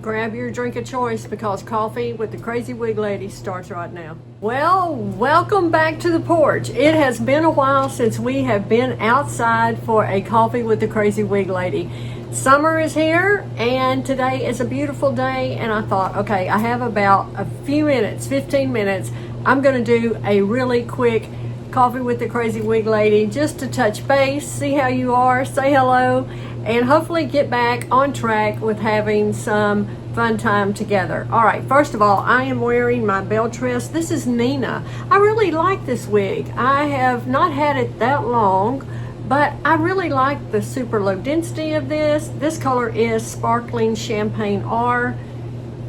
Grab your drink of choice because coffee with the Crazy Wig Lady starts right now. Well, welcome back to the porch. It has been a while since we have been outside for a coffee with the Crazy Wig Lady. Summer is here and today is a beautiful day, and I thought, okay, I have about a few minutes, 15 minutes. I'm gonna do a really quick coffee with the Crazy Wig Lady just to touch base, see how you are, say hello, and hopefully get back on track with having some fun time together. All right, first of all, I am wearing my bell tress. This is Nina. I really like this wig. I have not had it that long, but I really like the super low density of this. This color is Sparkling Champagne R.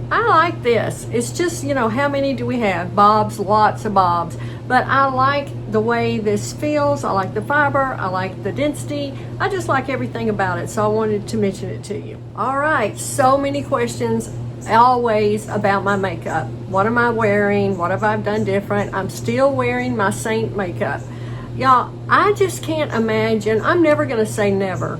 I like this. It's just, you know, how many do we have? Bobs, lots of bobs. But I like the way this feels. I like the fiber. I like the density. I just like everything about it. So I wanted to mention it to you. All right, so many questions always about my makeup. What am I wearing? What have I done different? I'm still wearing my Saint makeup. Y'all, I just can't imagine. I'm never going to say never,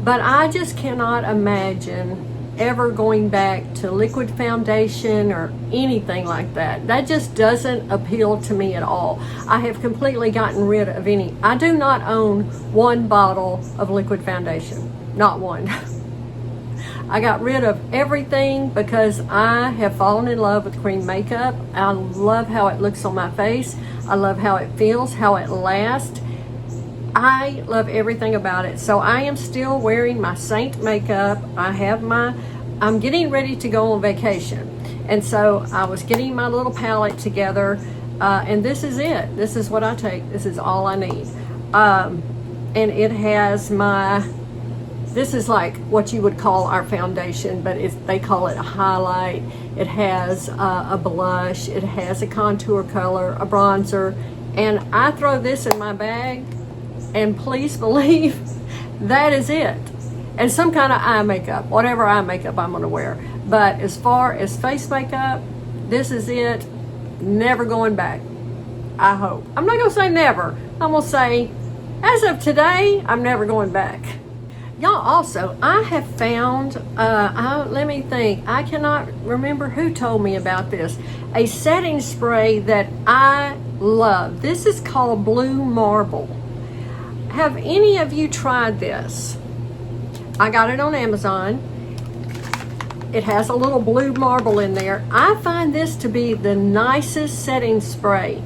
but I just cannot imagine ever going back to liquid foundation or anything like that. That just doesn't appeal to me at all. I have completely gotten rid of any. I do not own one bottle of liquid foundation, not one. I got rid of everything because I have fallen in love with cream makeup. I love how it looks on my face. I love how it feels, how it lasts. I love everything about it. So I am still wearing my Saint makeup. I'm getting ready to go on vacation. And so I was getting my little palette together, and this is it. This is what I take. This is all I need. And it has this is like what you would call our foundation, but they call it a highlight. It has a blush. It has a contour color, a bronzer. And I throw this in my bag, and please believe that is it. And some kind of eye makeup, whatever eye makeup I'm gonna wear. But as far as face makeup, this is it. Never going back, I hope. I'm not gonna say never. I'm gonna say, as of today, I'm never going back. Y'all, also, I have found, let me think, I cannot remember who told me about this, a setting spray that I love. This is called Blue Marble. Have any of you tried this? I got it on Amazon. It has a little blue marble in there. I find this to be the nicest setting spray.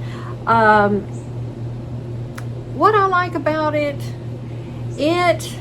What I like about it, it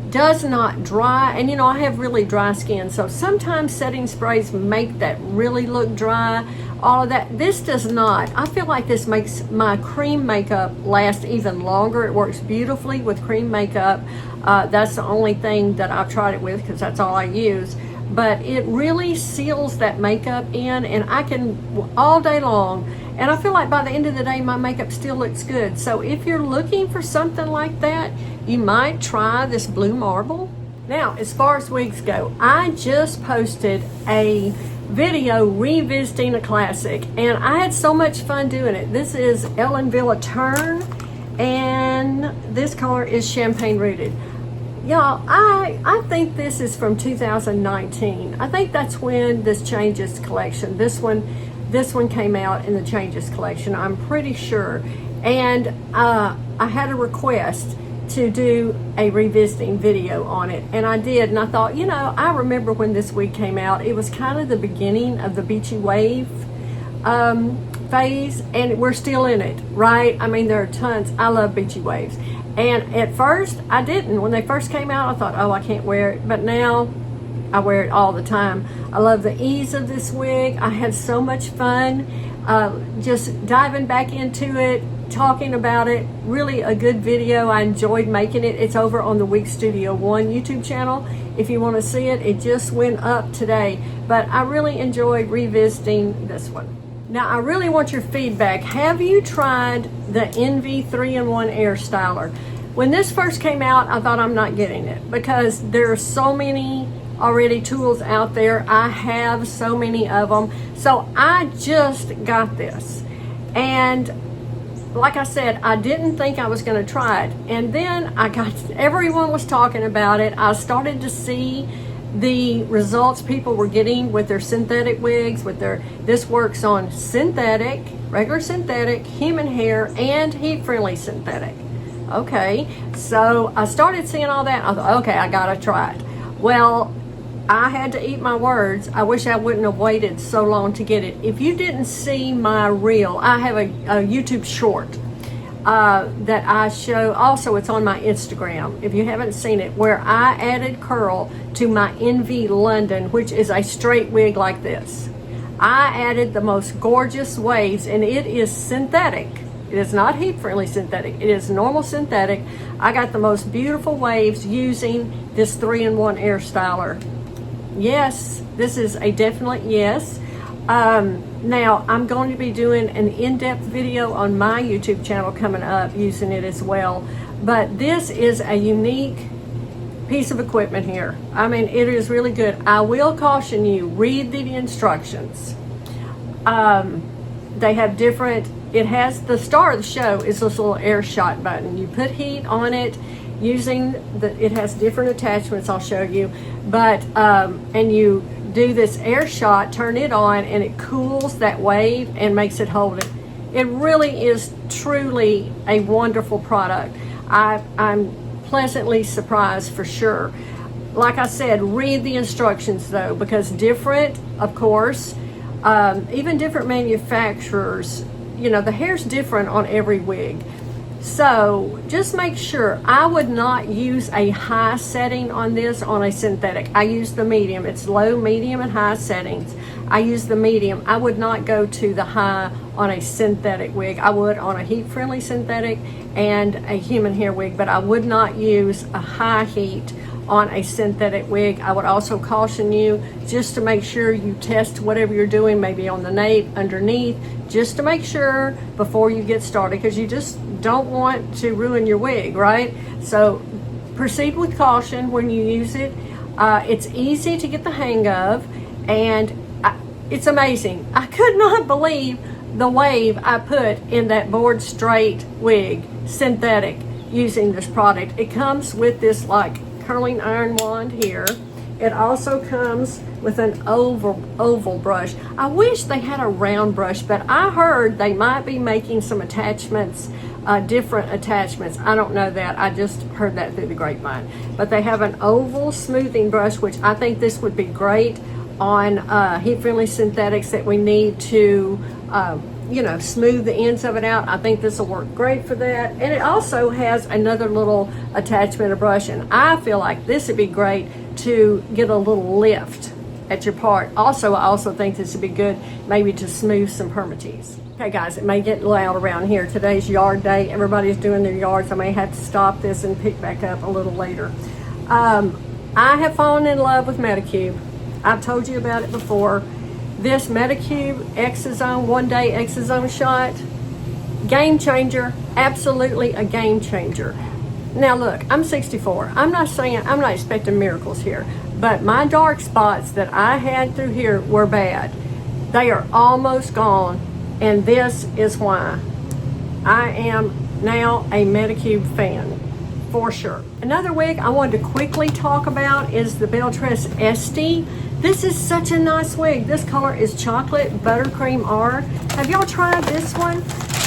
does not dry. And you know, I have really dry skin, so sometimes setting sprays make that really look dry. All of that. This does not. I feel like this makes my cream makeup last even longer. It works beautifully with cream makeup. That's the only thing that I've tried it with because that's all I use. But it really seals that makeup in, and I can all day long. And I feel like by the end of the day, my makeup still looks good. So if you're looking for something like that, you might try this Blue Marble. Now, as far as wigs go, I just posted a video revisiting a classic, and I had so much fun doing it. This is Ellen Villa Turn, and this color is Champagne Rooted. Y'all, I think this is from 2019. I think that's when this Changes collection, this one came out in the Changes collection, I'm pretty sure. And I had a request to do a revisiting video on it, and I did, and I thought, you know, I remember when this wig came out. It was kind of the beginning of the beachy wave phase, and we're still in it, right? I mean, there are tons. I love beachy waves, and at first I didn't. When they first came out, I thought, oh, I can't wear it, but now I wear it all the time. I love the ease of this wig. I had so much fun just diving back into it, talking about it. Really a good video. I enjoyed making it. It's over on the Wig Studio 1 YouTube channel. If you want to see it, it just went up today. But I really enjoyed revisiting this one. Now, I really want your feedback. Have you tried the Envy 3-in-1 Air Styler? When this first came out, I thought, I'm not getting it because there are so many already tools out there. I have so many of them. So I just got this. And like I said, I didn't think I was going to try it. And then everyone was talking about it. I started to see the results people were getting with their synthetic wigs, this works on synthetic, regular synthetic, human hair, and heat-friendly synthetic. Okay, so I started seeing all that. I thought, okay, I gotta try it. Well, I had to eat my words. I wish I wouldn't have waited so long to get it. If you didn't see my reel, I have a YouTube short that I show. Also, it's on my Instagram, if you haven't seen it, where I added curl to my Envy London, which is a straight wig like this. I added the most gorgeous waves, and it is synthetic. It is not heat-friendly synthetic. It is normal synthetic. I got the most beautiful waves using this 3-in-1 air styler. Yes, this is a definite yes. Now, I'm going to be doing an in-depth video on my YouTube channel coming up using it as well. But this is a unique piece of equipment here. I mean, it is really good. I will caution you, read the instructions. They have different, it has, the star of the show is this little air shot button. You put heat on it using it has different attachments I'll show you, but, and you do this air shot, turn it on, and it cools that wave and makes it hold it. It really is truly a wonderful product. I'm pleasantly surprised for sure. Like I said, read the instructions though, because different, of course, even different manufacturers, you know, the hair's different on every wig. So just make sure. I would not use a high setting on this on a synthetic. I use the medium. It's low, medium, and high settings. I use the medium. I would not go to the high on a synthetic wig. I would on a heat-friendly synthetic and a human hair wig, but I would not use a high heat on a synthetic wig. I would also caution you just to make sure you test whatever you're doing, maybe on the nape, underneath, just to make sure before you get started, because you just don't want to ruin your wig, right? So proceed with caution when you use it. It's easy to get the hang of, and it's amazing. I could not believe the wave I put in that board straight wig, synthetic, using this product. It comes with this like curling iron wand here. It also comes with an oval brush. I wish they had a round brush, but I heard they might be making some attachments, different attachments. I don't know that. I just heard that through the grapevine. But they have an oval smoothing brush, which I think this would be great on heat-friendly synthetics that we need to you know, smooth the ends of it out. I think this will work great for that. And it also has another little attachment of brush, and I feel like this would be great to get a little lift at your part. Also, I also think this would be good maybe to smooth some permatease. Okay guys, it may get loud around here. Today's yard day. Everybody's doing their yards. I may have to stop this and pick back up a little later. I have fallen in love with Medicube. I've told you about it before. This Medicube Exosome, one-day Exosome shot, game changer, absolutely a game changer. Now look, I'm 64. I'm not expecting miracles here, but my dark spots that I had through here were bad. They are almost gone, and this is why. I am now a Medicube fan, for sure. Another wig I wanted to quickly talk about is the Beltress Esty. This is such a nice wig. This color is Chocolate Buttercream R. Have y'all tried this one?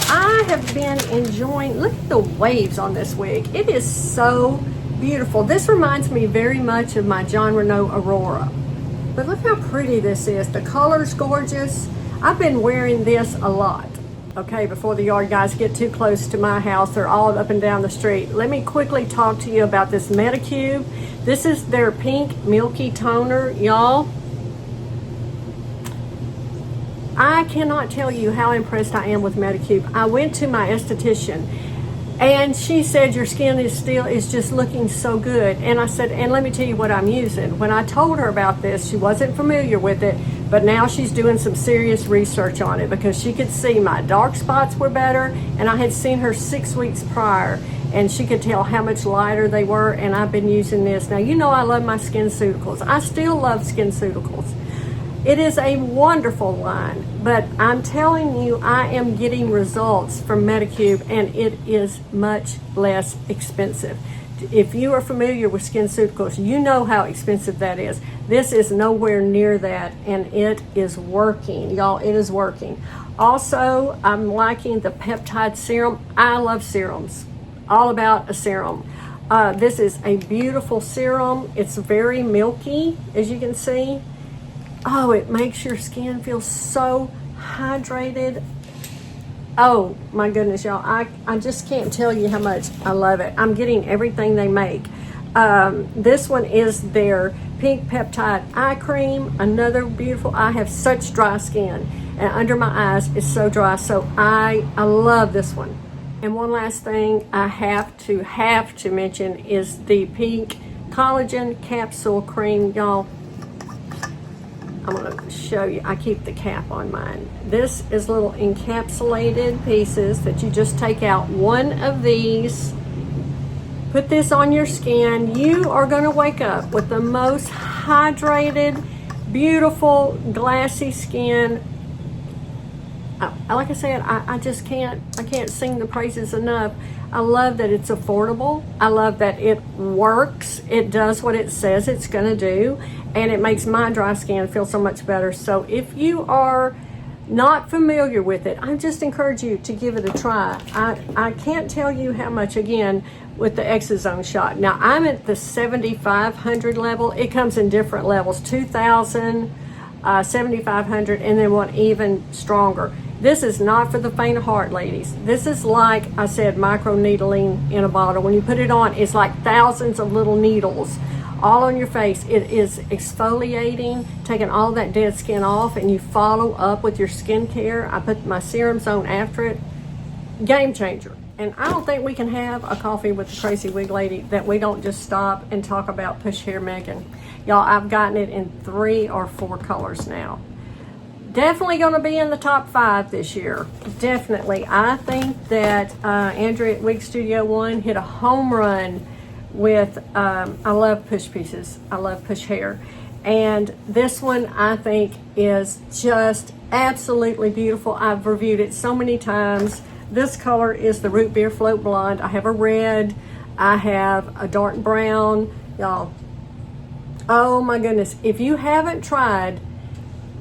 I have been enjoying, look at the waves on this wig. It is so beautiful. This reminds me very much of my John Renault Aurora. But look how pretty this is. The color's gorgeous. I've been wearing this a lot. Okay, before the yard guys get too close to my house, they're all up and down the street. Let me quickly talk to you about this Medicube. This is their pink milky toner, y'all. I cannot tell you how impressed I am with Medicube. I went to my esthetician and she said your skin is just looking so good. And I said, and let me tell you what I'm using. When I told her about this, she wasn't familiar with it, but now she's doing some serious research on it because she could see my dark spots were better, and I had seen her 6 weeks prior and she could tell how much lighter they were, and I've been using this. Now, you know I love my SkinCeuticals. I still love SkinCeuticals. It is a wonderful line, but I'm telling you, I am getting results from Medicube, and it is much less expensive. If you are familiar with SkinCeuticals, you know how expensive that is. This is nowhere near that, and it is working, y'all. It is working. Also, I'm liking the peptide serum. I love serums. All about a serum. This is a beautiful serum. It's very milky, as you can see. Oh, it makes your skin feel so hydrated. Oh my goodness, y'all. I just can't tell you how much I love it. I'm getting everything they make. This one is their pink peptide eye cream. Another beautiful. I have such dry skin, and under my eyes is so dry. So I love this one. And one last thing I have to mention is the pink collagen capsule cream, y'all. I'm gonna show you. I keep the cap on mine. This is little encapsulated pieces that you just take out one of these, put this on your skin. You are gonna wake up with the most hydrated, beautiful, glassy skin. Like I said, I can't sing the praises enough. I love that it's affordable. I love that it works. It does what it says it's gonna do, and it makes my dry skin feel so much better. So if you are not familiar with it, I just encourage you to give it a try. I can't tell you how much, again, with the Exozone shot. Now I'm at the 7,500 level. It comes in different levels, 2,000, 7,500, and then one even stronger. This is not for the faint of heart, ladies. This is, like I said, micro needling in a bottle. When you put it on, it's like thousands of little needles all on your face. It is exfoliating, taking all that dead skin off, and you follow up with your skincare. I put my serums on after it. Game changer. And I don't think we can have a coffee with the Crazy Wig Lady that we don't just stop and talk about Push Hair Megan. Y'all, I've gotten it in 3 or 4 colors now. Definitely going to be in the top 5 this year. Definitely. I think that Andrea at Wig Studio One hit a home run with, I love push pieces. I love push hair. And this one I think is just absolutely beautiful. I've reviewed it so many times. This color is the Root Beer Float Blonde. I have a red. I have a dark brown. Y'all, oh my goodness. If you haven't tried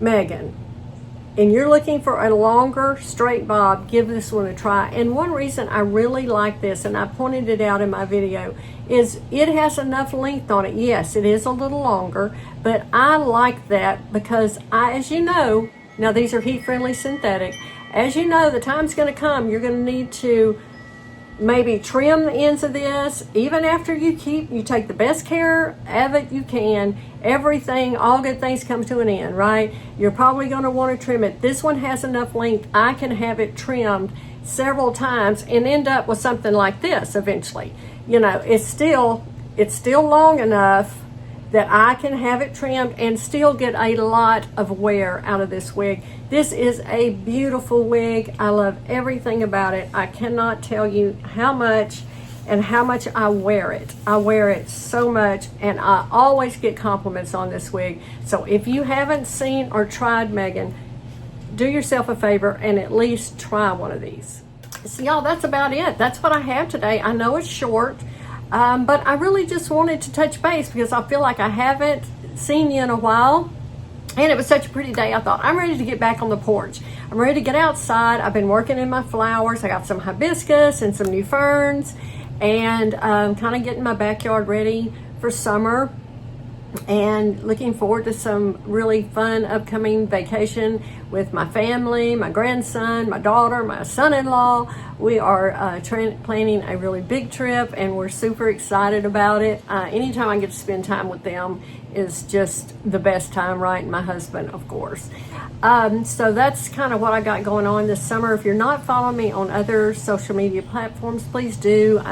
Megan, and you're looking for a longer straight bob, give this one a try. And one reason I really like this, and I pointed it out in my video, is it has enough length on it. Yes, it is a little longer, but I like that because as you know, now these are heat-friendly synthetic. As you know, the time's gonna come, you're gonna need to maybe trim the ends of this. Even after you take the best care of it you can. Everything, all good things come to an end, right? You're probably going to want to trim it. This one has enough length. I can have it trimmed several times and end up with something like this eventually. You know, it's still long enough that I can have it trimmed and still get a lot of wear out of this wig. This is a beautiful wig. I love everything about it. I cannot tell you how much I wear it. I wear it so much, and I always get compliments on this wig. So if you haven't seen or tried Megan, do yourself a favor and at least try one of these. So y'all, that's about it. That's what I have today. I know it's short. But I really just wanted to touch base because I feel like I haven't seen you in a while. And it was such a pretty day. I thought, I'm ready to get back on the porch. I'm ready to get outside. I've been working in my flowers. I got some hibiscus and some new ferns. And kind of getting my backyard ready for summer. And looking forward to some really fun upcoming vacation with my family, my grandson, my daughter, my son-in-law. We are planning a really big trip, and we're super excited about it. Anytime I get to spend time with them is just the best time, right? And my husband, of course. So that's kind of what I got going on this summer. If you're not following me on other social media platforms, please do.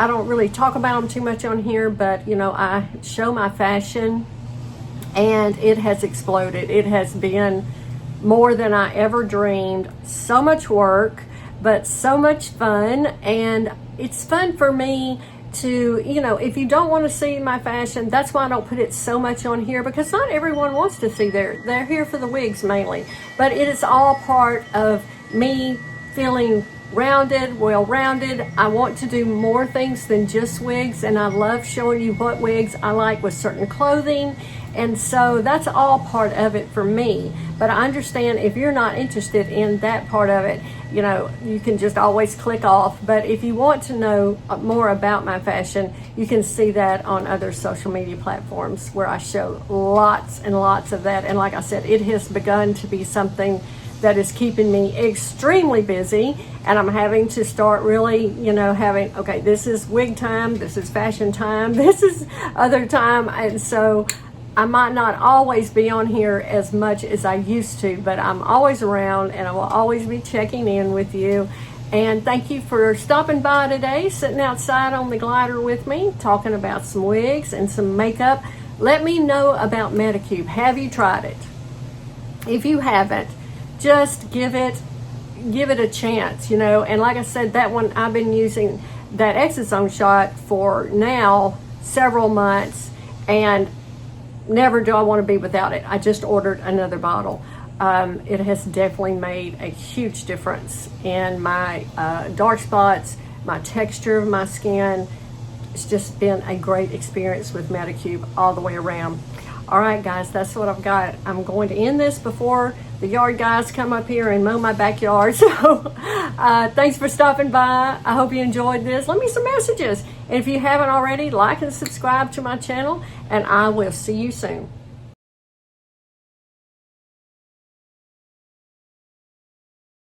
I don't really talk about them too much on here, but you know, I show my fashion and it has exploded. It has been more than I ever dreamed. So much work, but so much fun. And it's fun for me to, you know, if you don't want to see my fashion, that's why I don't put it so much on here, because not everyone wants to see they're here for the wigs mainly, but it is all part of me feeling rounded, well-rounded. I want to do more things than just wigs, and I love showing you what wigs I like with certain clothing, and so that's all part of it for me. But I understand if you're not interested in that part of it, you know, you can just always click off. But if you want to know more about my fashion, you can see that on other social media platforms where I show lots and lots of that. And like I said, it has begun to be something that is keeping me extremely busy, and I'm having to start really, you know, having, okay, this is wig time, this is fashion time, this is other time, and so I might not always be on here as much as I used to, but I'm always around, and I will always be checking in with you. And thank you for stopping by today, sitting outside on the glider with me, talking about some wigs and some makeup. Let me know about Medicube. Have you tried it? If you haven't, just give it a chance, you know. And like I said, that one, I've been using that exosome shot for now several months, and never do I want to be without it. I just ordered another bottle. It has definitely made a huge difference in my dark spots, my texture of my skin. It's just been a great experience with Medicube all the way around. All right, guys, that's what I've got. I'm going to end this before the yard guys come up here and mow my backyard. So thanks for stopping by. I hope you enjoyed this. Leave me some messages. And if you haven't already, like and subscribe to my channel, and I will see you soon.